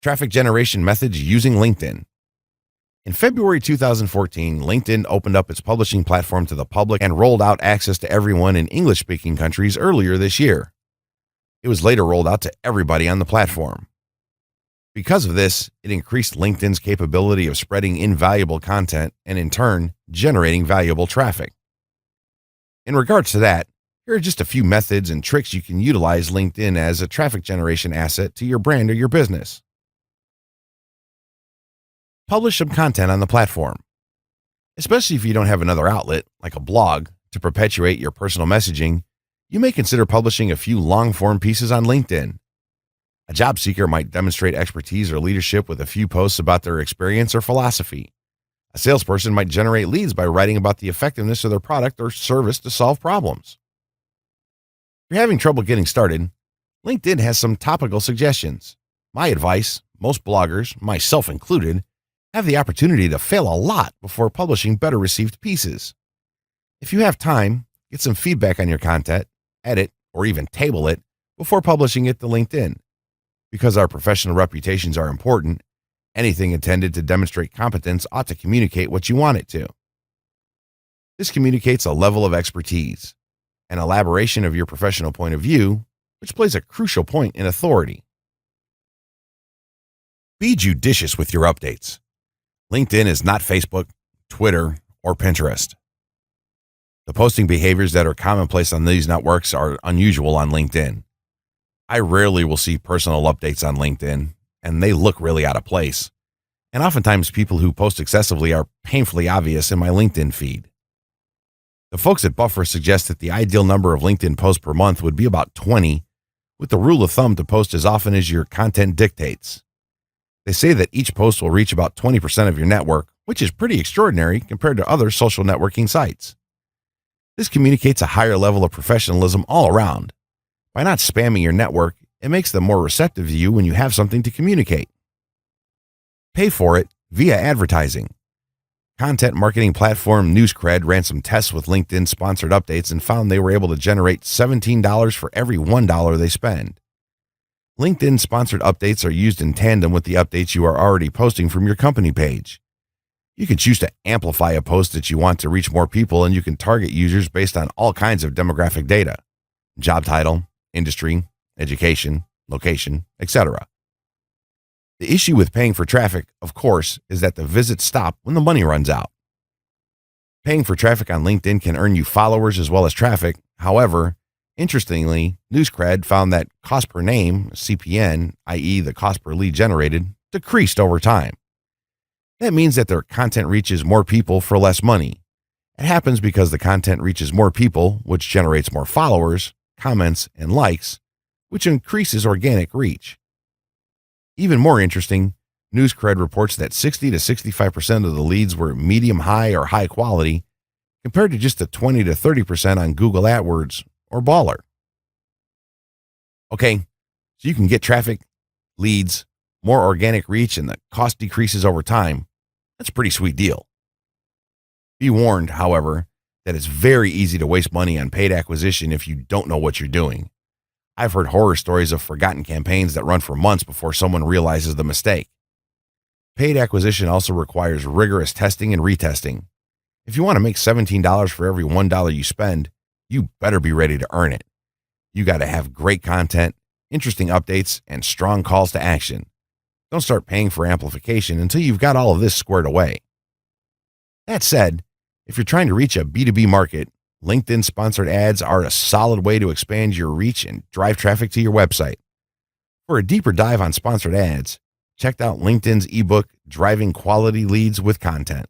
Traffic generation methods using LinkedIn. In February 2014, LinkedIn opened up its publishing platform to the public and rolled out access to everyone in English speaking countries earlier this year. It was later rolled out to everybody on the platform. Because of this, it increased LinkedIn's capability of spreading invaluable content and, in turn, generating valuable traffic. In regards to that, here are just a few methods and tricks you can utilize LinkedIn as a traffic generation asset to your brand or your business. Publish some content on the platform. Especially if you don't have another outlet, like a blog, to perpetuate your personal messaging, you may consider publishing a few long-form pieces on LinkedIn. A job seeker might demonstrate expertise or leadership with a few posts about their experience or philosophy. A salesperson might generate leads by writing about the effectiveness of their product or service to solve problems. If you're having trouble getting started, LinkedIn has some topical suggestions. My advice: most bloggers, myself included, have the opportunity to fail a lot before publishing better received pieces. If you have time, get some feedback on your content, edit, or even table it before publishing it to LinkedIn. Because our professional reputations are important, anything intended to demonstrate competence ought to communicate what you want it to. This communicates a level of expertise, an elaboration of your professional point of view, which plays a crucial point in authority. Be judicious with your updates. LinkedIn is not Facebook, Twitter, or Pinterest. The posting behaviors that are commonplace on these networks are unusual on LinkedIn. I rarely will see personal updates on LinkedIn, and they look really out of place. And oftentimes people who post excessively are painfully obvious in my LinkedIn feed. The folks at Buffer suggest that the ideal number of LinkedIn posts per month would be about 20, with the rule of thumb to post as often as your content dictates. They say that each post will reach about 20% of your network, which is pretty extraordinary compared to other social networking sites. This communicates a higher level of professionalism all around. By not spamming your network, it makes them more receptive to you when you have something to communicate. Pay for it via advertising. Content marketing platform NewsCred ran some tests with LinkedIn sponsored updates and found they were able to generate $17 for every $1 they spend. LinkedIn sponsored updates are used in tandem with the updates you are already posting from your company page. You can choose to amplify a post that you want to reach more people, and you can target users based on all kinds of demographic data: job title, industry, education, location, etc. The issue with paying for traffic, of course, is that the visits stop when the money runs out. Paying for traffic on LinkedIn can earn you followers as well as traffic. However, interestingly, NewsCred found that cost per name, CPN, i.e. the cost per lead generated, decreased over time. That means that their content reaches more people for less money. It happens because the content reaches more people, which generates more followers, comments, and likes, which increases organic reach. Even more interesting, NewsCred reports that 60 to 65% of the leads were medium high or high quality, compared to just the 20 to 30% on Google AdWords or Baller. Okay, so you can get traffic, leads, more organic reach, and the cost decreases over time. That's a pretty sweet deal. Be warned, however, that it's very easy to waste money on paid acquisition if you don't know what you're doing. I've heard horror stories of forgotten campaigns that run for months before someone realizes the mistake. Paid acquisition also requires rigorous testing and retesting. If you want to make $17 for every $1 you spend, you better be ready to earn it. You got to have great content, interesting updates, and strong calls to action. Don't start paying for amplification until you've got all of this squared away. That said, if you're trying to reach a B2B market, LinkedIn sponsored ads are a solid way to expand your reach and drive traffic to your website. For a deeper dive on sponsored ads, check out LinkedIn's ebook, Driving Quality Leads with Content.